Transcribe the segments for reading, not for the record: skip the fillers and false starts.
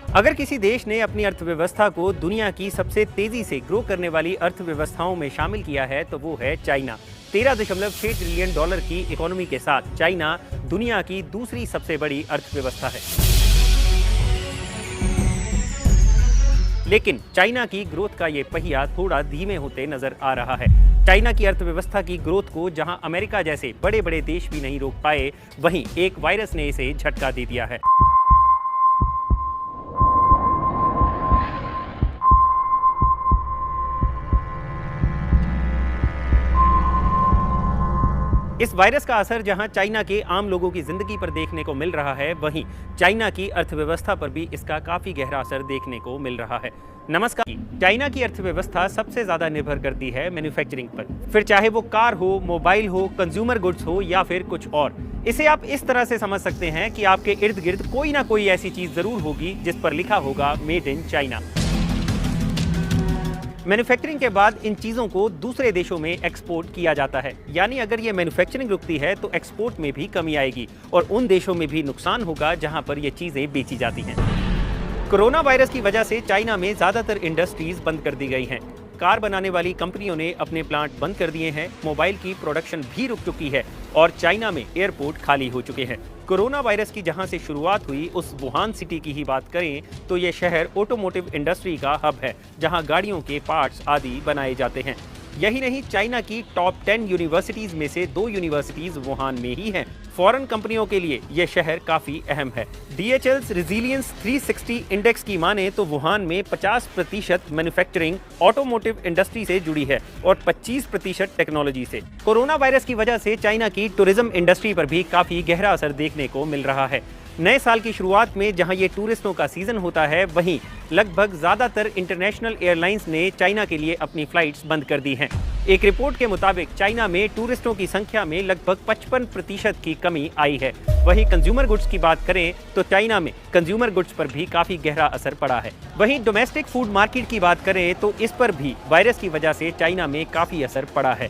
अगर किसी देश ने अपनी अर्थव्यवस्था को दुनिया की सबसे तेजी से ग्रो करने वाली अर्थव्यवस्थाओं में शामिल किया है तो वो है चाइना। 13.6 ट्रिलियन डॉलर की इकोनॉमी के साथ चाइना दुनिया की दूसरी सबसे बड़ी अर्थव्यवस्था है। लेकिन चाइना की ग्रोथ का ये पहिया थोड़ा धीमे होते नजर आ रहा है। चाइना की अर्थव्यवस्था की ग्रोथ को जहां अमेरिका जैसे बड़े बड़े देश भी नहीं रोक पाए, वहीं एक वायरस ने इसे झटका दे दिया है। इस वायरस का असर जहां चाइना के आम लोगों की जिंदगी पर देखने को मिल रहा है, वहीं चाइना की अर्थव्यवस्था पर भी इसका काफी गहरा असर देखने को मिल रहा है। नमस्कार। चाइना की अर्थव्यवस्था सबसे ज्यादा निर्भर करती है मैन्युफैक्चरिंग पर, फिर चाहे वो कार हो, मोबाइल हो, कंज्यूमर गुड्स हो या फिर कुछ और। इसे आप इस तरह से समझ सकते हैं कि आपके इर्द गिर्द कोई ना कोई ऐसी चीज जरूर होगी जिस पर लिखा होगा मेड इन चाइना। मैन्युफैक्चरिंग के बाद इन चीज़ों को दूसरे देशों में एक्सपोर्ट किया जाता है, यानी अगर ये मैन्युफैक्चरिंग रुकती है तो एक्सपोर्ट में भी कमी आएगी और उन देशों में भी नुकसान होगा जहां पर ये चीज़ें बेची जाती हैं। कोरोना वायरस की वजह से चाइना में ज़्यादातर इंडस्ट्रीज बंद कर दी गई हैं। कार बनाने वाली कंपनियों ने अपने प्लांट बंद कर दिए हैं, मोबाइल की प्रोडक्शन भी रुक चुकी है और चाइना में एयरपोर्ट खाली हो चुके हैं। कोरोना वायरस की जहां से शुरुआत हुई उस वुहान सिटी की ही बात करें तो ये शहर ऑटोमोटिव इंडस्ट्री का हब है, जहां गाड़ियों के पार्ट्स आदि बनाए जाते हैं। यही नहीं, चाइना की टॉप 10 यूनिवर्सिटीज में से 2 यूनिवर्सिटीज वुहान में ही हैं। फॉरेन कंपनियों के लिए यह शहर काफी अहम है। DHL's रेजिलियंस 360 इंडेक्स की माने तो वुहान में 50% मैन्युफैक्चरिंग ऑटोमोटिव इंडस्ट्री से जुड़ी है और 25% टेक्नोलॉजी से। कोरोना वायरस की वजह से चाइना की टूरिज्म इंडस्ट्री पर भी काफी गहरा असर देखने को मिल रहा है। नए साल की शुरुआत में जहां ये टूरिस्टों का सीजन होता है, वहीं लगभग ज्यादातर इंटरनेशनल एयरलाइंस ने चाइना के लिए अपनी फ्लाइट्स बंद कर दी हैं। एक रिपोर्ट के मुताबिक चाइना में टूरिस्टों की संख्या में लगभग 55% की कमी आई है। वहीं कंज्यूमर गुड्स की बात करें तो चाइना में कंज्यूमर गुड्स पर भी काफी गहरा असर पड़ा है। वहीं डोमेस्टिक फूड मार्केट की बात करें तो इस पर भी वायरस की वजह से चाइना में काफी असर पड़ा है।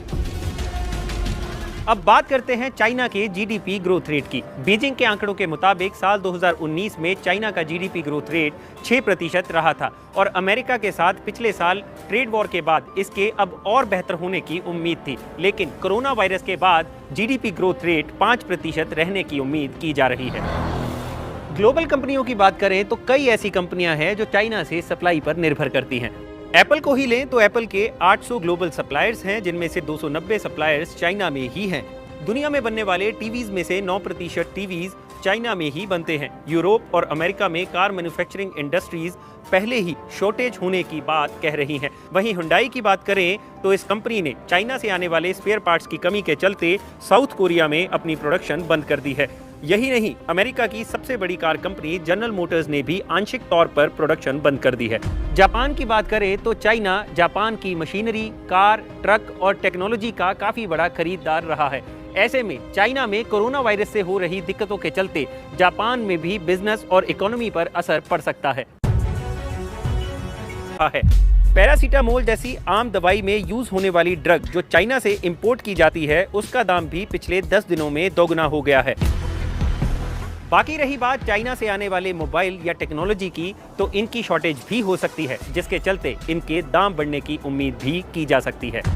अब बात करते हैं चाइना के GDP ग्रोथ रेट की। बीजिंग के आंकड़ों के मुताबिक साल 2019 में चाइना का GDP ग्रोथ रेट 6% रहा था और अमेरिका के साथ पिछले साल ट्रेड वॉर के बाद इसके अब और बेहतर होने की उम्मीद थी। लेकिन कोरोना वायरस के बाद GDP ग्रोथ रेट 5% रहने की उम्मीद की जा रही है। ग्लोबल कंपनियों की बात करें तो कई ऐसी कंपनियां हैं जो चाइना से सप्लाई पर निर्भर करती हैं। एप्पल को ही लें तो एप्पल के 800 ग्लोबल सप्लायर्स हैं, जिनमें से 290 सप्लायर्स चाइना में ही हैं। दुनिया में बनने वाले टीवीज में से 9% टीवीज चाइना में ही बनते हैं। यूरोप और अमेरिका में कार मैन्युफैक्चरिंग इंडस्ट्रीज पहले ही शॉर्टेज होने की बात कह रही हैं। वहीं हुंडई की बात करें तो इस कंपनी ने चाइना से आने वाले स्पेयर पार्ट्स की कमी के चलते साउथ कोरिया में अपनी प्रोडक्शन बंद कर दी है। यही नहीं, अमेरिका की सबसे बड़ी कार कंपनी जनरल मोटर्स ने भी आंशिक तौर पर प्रोडक्शन बंद कर दी है। जापान की बात करें तो चाइना जापान की मशीनरी, कार, ट्रक और टेक्नोलॉजी का काफी बड़ा खरीदार रहा है। ऐसे में चाइना में कोरोना वायरस से हो रही दिक्कतों के चलते जापान में भी बिजनेस और इकोनॉमी पर असर पड़ सकता है। पैरासीटामोल जैसी आम दवाई में यूज होने वाली ड्रग जो चाइना से इंपोर्ट की जाती है, उसका दाम भी पिछले 10 दिनों में दोगुना हो गया है। बाकी रही बात चाइना से आने वाले मोबाइल या टेक्नोलॉजी की, तो इनकी शॉर्टेज भी हो सकती है, जिसके चलते इनके दाम बढ़ने की उम्मीद भी की जा सकती है।